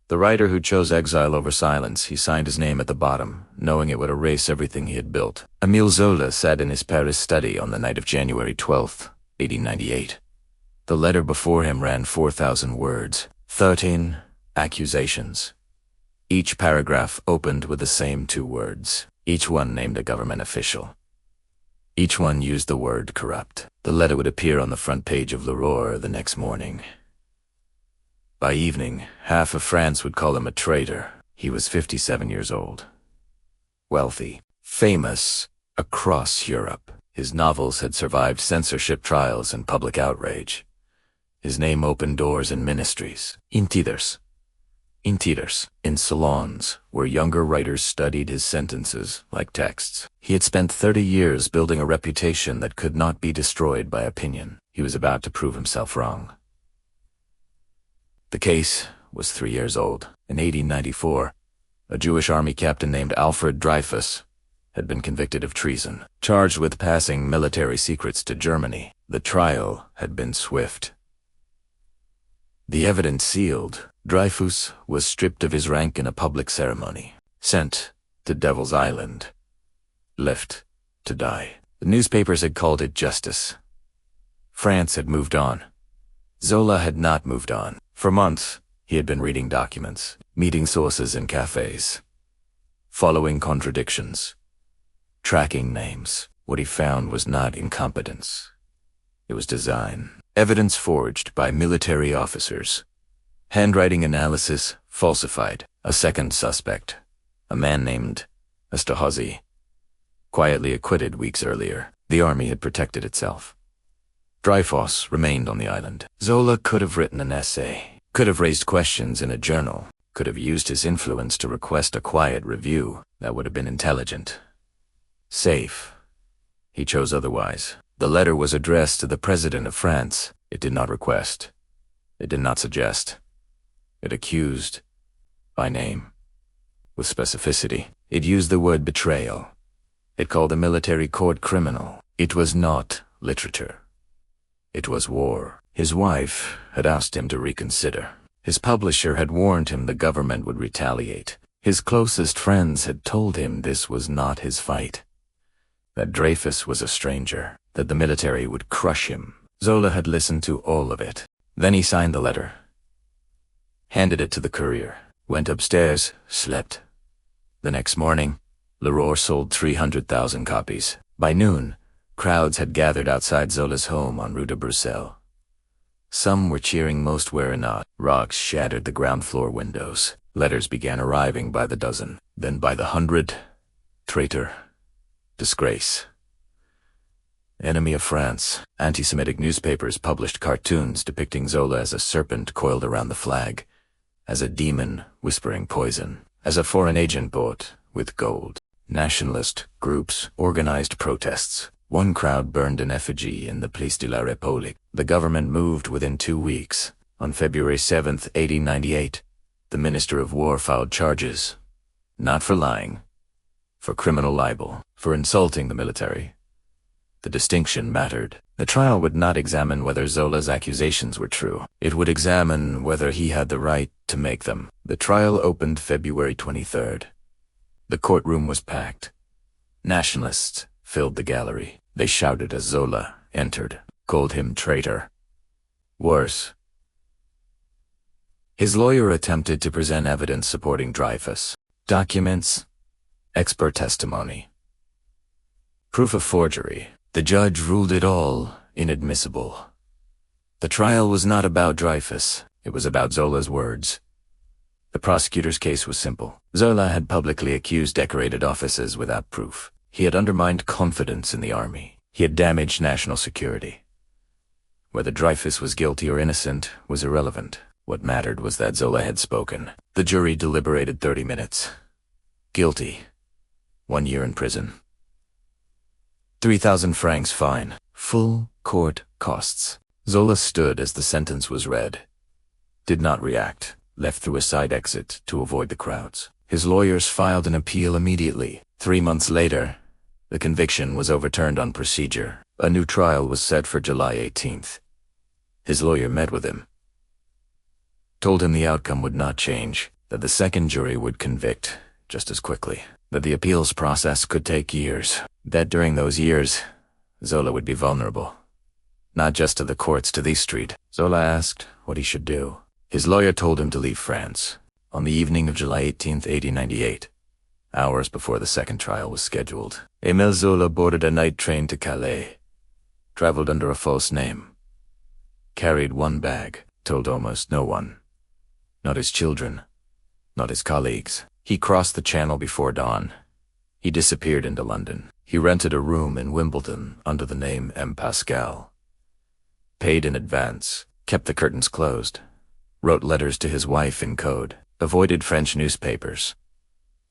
The writer who chose exile over silence, he signed his name at the bottom, knowing it would erase everything he had built. Émile Zola sat in his Paris study on the night of January 12th, 1898. The letter before him ran 4,000 words, 13 accusations. Each paragraph opened with the same 2 words. Each one named a government official. Each one used the word corrupt. The letter would appear on the front page of L'Aurore the next morning. By evening, half of France would call him a traitor. He was 57 years old. Wealthy, famous across Europe. His novels had survived censorship trials and public outrage. His name opened doors in ministries, in theaters, in salons, where younger writers studied his sentences like texts. He had spent 30 years building a reputation that could not be destroyed by opinion. He was about to prove himself wrong. The case was 3 years old. In 1894, a Jewish army captain named Alfred Dreyfus had been convicted of treason, charged with passing military secrets to Germany. The trial had been swift. The evidence sealed, Dreyfus was stripped of his rank in a public ceremony, sent to Devil's Island, left to die. The newspapers had called it justice. France had moved on. Zola had not moved on. For months, he had been reading documents, meeting sources in cafes, following contradictions, tracking names. What he found was not incompetence. It was design. Evidence forged by military officers. Handwriting analysis falsified. A second suspect, a man named Esterhazy, quietly acquitted weeks earlier. The army had protected itself. Dreyfus remained on the island. Zola could have written an essay, could have raised questions in a journal, could have used his influence to request a quiet review. That would have been intelligent. Safe. He chose otherwise. The letter was addressed to the President of France. It did not request. It did not suggest. It accused, by name, with specificity. It used the word betrayal. It called the military court criminal. It was not literature. It was war. His wife had asked him to reconsider. His publisher had warned him the government would retaliate. His closest friends had told him this was not his fight, that Dreyfus was a stranger, that the military would crush him. Zola had listened to all of it. Then he signed the letter, handed it to the courier, went upstairs, slept. The next morning, L'Aurore sold 300,000 copies. By noon, crowds had gathered outside Zola's home on Rue de Bruxelles. Some were cheering, most were not. Rocks shattered the ground floor windows. Letters began arriving by the dozen, then by the 100. Traitor. Disgrace. Enemy of France. Anti-Semitic newspapers published cartoons depicting Zola as a serpent coiled around the flag, as a demon whispering poison, as a foreign agent bought with gold. Nationalist groups organized protests. One crowd burned an effigy in the Place de la République. The government moved within 2 weeks. On February 7th, 1898, the Minister of War filed charges, not for lying, for criminal libel, for insulting the military. The distinction mattered. The trial would not examine whether Zola's accusations were true. It would examine whether he had the right to make them. The trial opened February 23rd. The courtroom was packed. Nationalists filled the gallery. They shouted as Zola entered, called him traitor. Worse. His lawyer attempted to present evidence supporting Dreyfus. Documents, expert testimony, proof of forgery. The judge ruled it all inadmissible. The trial was not about Dreyfus. It was about Zola's words. The prosecutor's case was simple. Zola had publicly accused decorated officers without proof. He had undermined confidence in the army. He had damaged national security. Whether Dreyfus was guilty or innocent was irrelevant. What mattered was that Zola had spoken. The jury deliberated 30 minutes. Guilty. 1 year in prison. 3,000 francs fine. Full court costs. Zola stood as the sentence was read. Did not react. Left through a side exit to avoid the crowds. His lawyers filed an appeal immediately. 3 months later, the conviction was overturned on procedure. A new trial was set for July 18th. His lawyer met with him, told him the outcome would not change. that the second jury would convict just as quickly, that the appeals process could take years, that during those years, Zola would be vulnerable. Not just to the courts, to the street. Zola asked what he should do. His lawyer told him to leave France on the evening of July 18th, 1898, hours before the second trial was scheduled. Émile Zola boarded a night train to Calais, traveled under a false name, carried one bag, told almost no one, not his children, not his colleagues. He crossed the channel before dawn. He disappeared into London. He rented a room in Wimbledon under the name M. Pascal, paid in advance, kept the curtains closed, wrote letters to his wife in code, avoided French newspapers,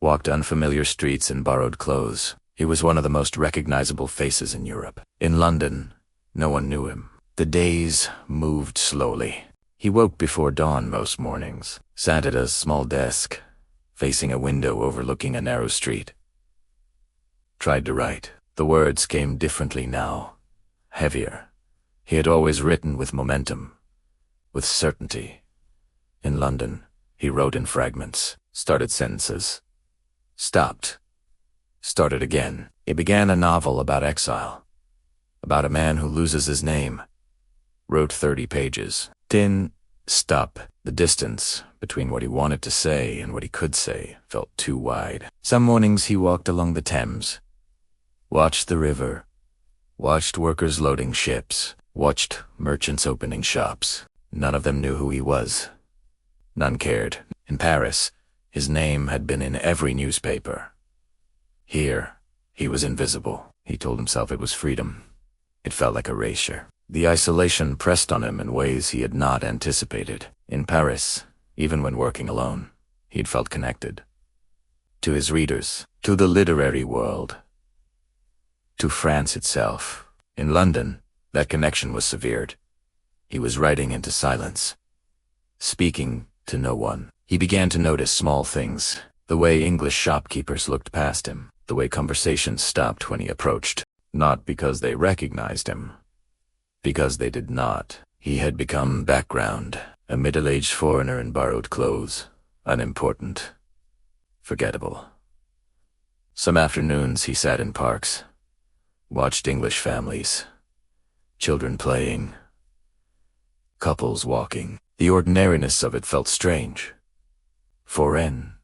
walked unfamiliar streets in borrowed clothes. He was one of the most recognizable faces in Europe. In London, no one knew him. The days moved slowly. He woke before dawn most mornings, sat at a small desk, facing a window overlooking a narrow street. Tried to write. The words came differently now, heavier. He had always written with momentum, with certainty. In London, he wrote in fragments, started sentences, stopped, started again. He began a novel about exile, about a man who loses his name. Wrote 30 pages. Stop. The distance between what he wanted to say and what he could say felt too wide. Some mornings he walked along the Thames, watched the river, watched workers loading ships, watched merchants opening shops. None of them knew who he was. None cared. In Paris, his name had been in every newspaper. Here, he was invisible. He told himself it was freedom. It felt like erasure. The isolation pressed on him in ways he had not anticipated. In Paris, even when working alone, he had felt connected. To his readers, to the literary world, to France itself. In London, that connection was severed. He was writing into silence, speaking to no one. He began to notice small things, the way English shopkeepers looked past him, the way conversations stopped when he approached, not because they recognized him, because they did not. He had become background, a middle-aged foreigner in borrowed clothes, unimportant, forgettable. Some afternoons he sat in parks, watched English families, children playing, couples walking. The ordinariness of it felt strange, foreign.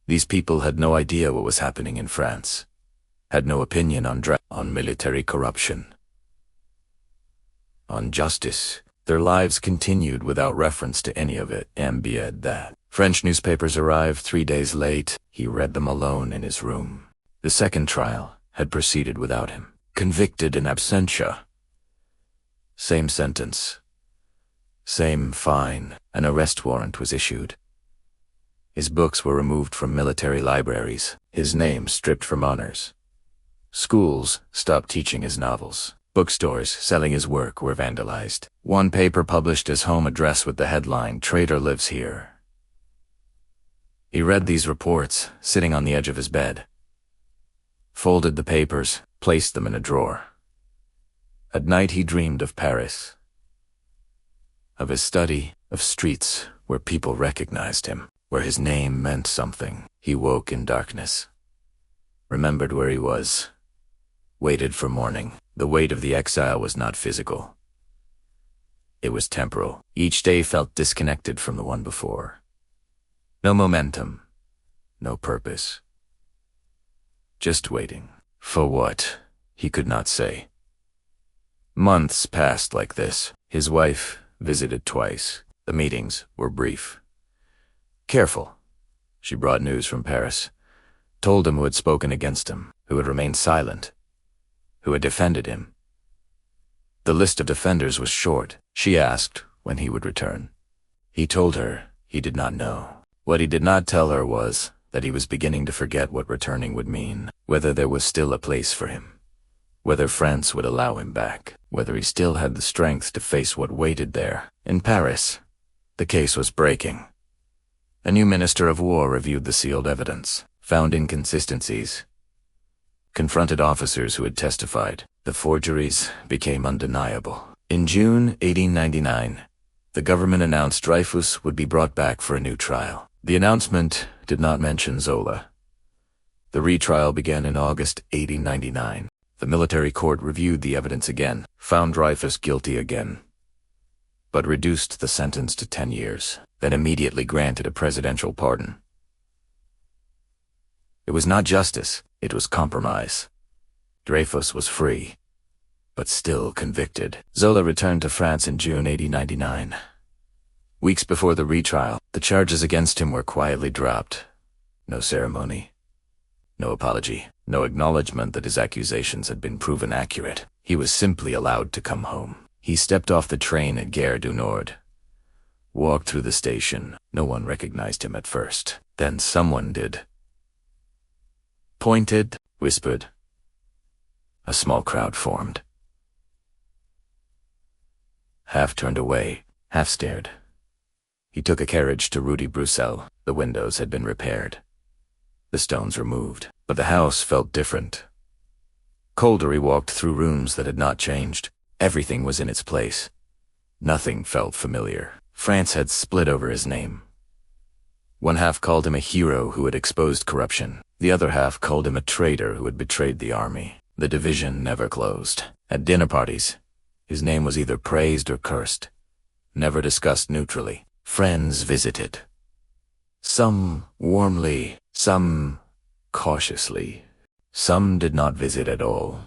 These people had no idea what was happening in France, had no opinion on military corruption, on justice. Their lives continued without reference to any of it, and beyond that. French newspapers arrived 3 days late. He read them alone in his room. The second trial had proceeded without him. Convicted in absentia. Same sentence. Same fine. An arrest warrant was issued. His books were removed from military libraries. His name stripped from honors. Schools stopped teaching his novels. Bookstores selling his work were vandalized. One paper published his home address with the headline, "Traitor lives here." He read these reports, sitting on the edge of his bed. Folded the papers, placed them in a drawer. At night he dreamed of Paris, of his study, of streets where people recognized him, where his name meant something. He woke in darkness, remembered where he was, waited for morning. The weight of the exile was not physical. It was temporal. Each day felt disconnected from the one before. No momentum, no purpose. Just waiting. For what? He could not say. Months passed like this. His wife visited twice. The meetings were brief. Careful. She brought news from Paris, told him who had spoken against him, who had remained silent, who had defended him. The list of defenders was short. She asked when he would return. He told her he did not know. What he did not tell her was that he was beginning to forget what returning would mean, whether there was still a place for him, whether France would allow him back, whether he still had the strength to face what waited there. In Paris, the case was breaking. A new minister of war reviewed the sealed evidence, found inconsistencies, confronted officers who had testified. The forgeries became undeniable. In June 1899, the government announced Dreyfus would be brought back for a new trial. The announcement did not mention Zola. The retrial began in August 1899. The military court reviewed the evidence again, found Dreyfus guilty again, but reduced the sentence to 10 years, then immediately granted a presidential pardon. It was not justice, it was compromise. Dreyfus was free, but still convicted. Zola returned to France in June 1899. Weeks before the retrial, the charges against him were quietly dropped. No ceremony, no apology, no acknowledgement that his accusations had been proven accurate. He was simply allowed to come home. He stepped off the train at Gare du Nord, walked through the station. No one recognized him at first. Then someone did. Pointed, whispered. A small crowd formed. Half turned away, half stared. He took a carriage to Rue de Bruxelles. The windows had been repaired. The stones removed, but the house felt different. Colder, he walked through rooms that had not changed. Everything was in its place. Nothing felt familiar. France had split over his name. One half called him a hero who had exposed corruption. The other half called him a traitor who had betrayed the army. The division never closed. At dinner parties, his name was either praised or cursed, never discussed neutrally. Friends visited. Some warmly, some cautiously. Some did not visit at all.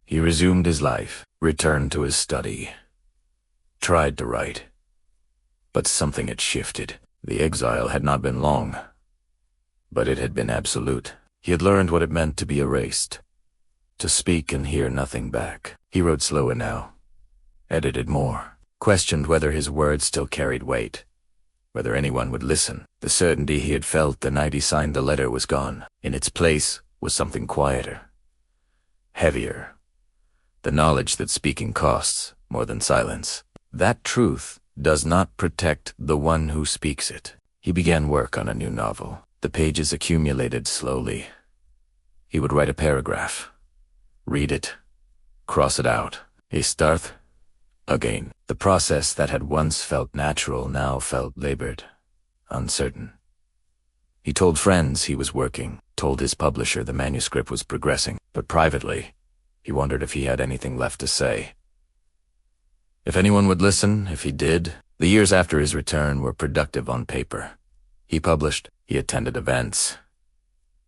He resumed his life, returned to his study, tried to write. But something had shifted. The exile had not been long, but it had been absolute. He had learned what it meant to be erased, to speak and hear nothing back. He wrote slower now, edited more, questioned whether his words still carried weight, whether anyone would listen. The certainty he had felt the night he signed the letter was gone. In its place was something quieter, heavier, the knowledge that speaking costs more than silence. That truth does not protect the one who speaks it. He began work on a new novel. The pages accumulated slowly. He would write a paragraph, read it, cross it out. A start again. The process that had once felt natural now felt labored, uncertain. He told friends he was working, told his publisher the manuscript was progressing, but privately, he wondered if he had anything left to say. If anyone would listen, if he did. The years after his return were productive on paper. He published, he attended events.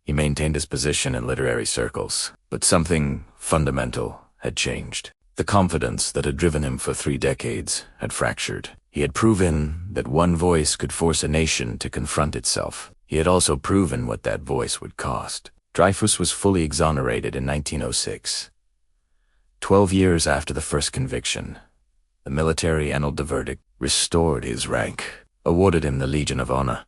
He maintained his position in literary circles, but something fundamental had changed. The confidence that had driven him for 3 decades had fractured. He had proven that one voice could force a nation to confront itself. He had also proven what that voice would cost. Dreyfus was fully exonerated in 1906. 12 years after the first conviction, the military annulled the verdict, restored his rank, awarded him the Legion of Honor.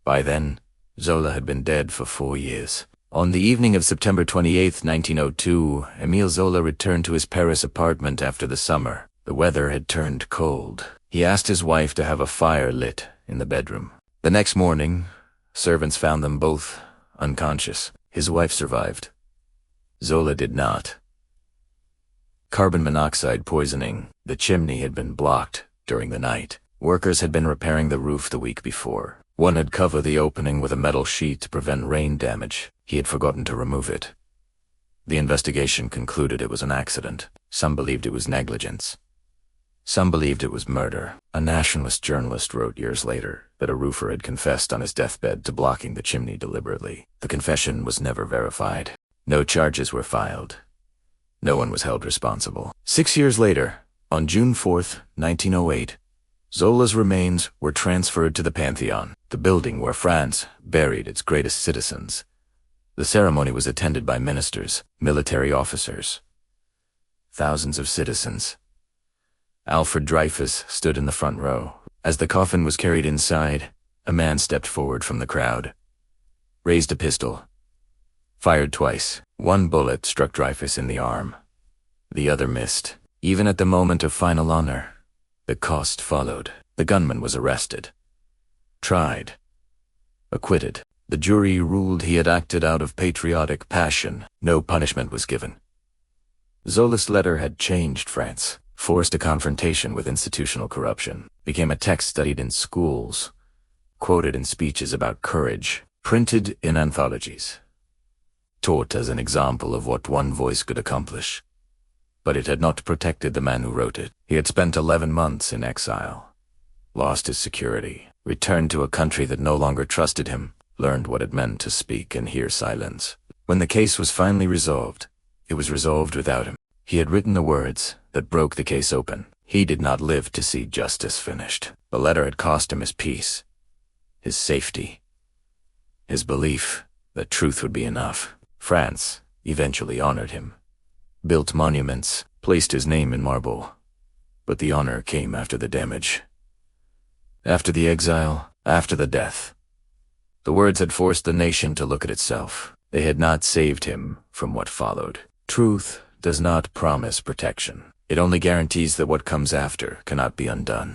By then, Zola had been dead for 4 years. On the evening of September 28, 1902, Émile Zola returned to his Paris apartment after the summer. The weather had turned cold. He asked his wife to have a fire lit in the bedroom. The next morning, servants found them both unconscious. His wife survived. Zola did not. Carbon monoxide poisoning. The chimney had been blocked during the night. Workers had been repairing the roof the week before. One had covered the opening with a metal sheet to prevent rain damage. He had forgotten to remove it. The investigation concluded it was an accident. Some believed it was negligence. Some believed it was murder. A nationalist journalist wrote years later that a roofer had confessed on his deathbed to blocking the chimney deliberately. The confession was never verified. No charges were filed. No one was held responsible. 6 years later, on June 4th, 1908, Zola's remains were transferred to the Pantheon, the building where France buried its greatest citizens. The ceremony was attended by ministers, military officers, thousands of citizens. Alfred Dreyfus stood in the front row. As the coffin was carried inside, a man stepped forward from the crowd, raised a pistol, fired twice. One bullet struck Dreyfus in the arm. The other missed. Even at the moment of final honor, the cost followed. The gunman was arrested, tried, acquitted. The jury ruled he had acted out of patriotic passion. No punishment was given. Zola's letter had changed France, forced a confrontation with institutional corruption, became a text studied in schools, quoted in speeches about courage, printed in anthologies, taught as an example of what one voice could accomplish. But it had not protected the man who wrote it. He had spent 11 months in exile, lost his security, returned to a country that no longer trusted him, learned what it meant to speak and hear silence. When the case was finally resolved, it was resolved without him. He had written the words that broke the case open. He did not live to see justice finished. The letter had cost him his peace, his safety, his belief that truth would be enough. France eventually honored him, built monuments, placed his name in marble. But the honor came after the damage. After the exile, after the death. The words had forced the nation to look at itself. They had not saved him from what followed. Truth does not promise protection. It only guarantees that what comes after cannot be undone.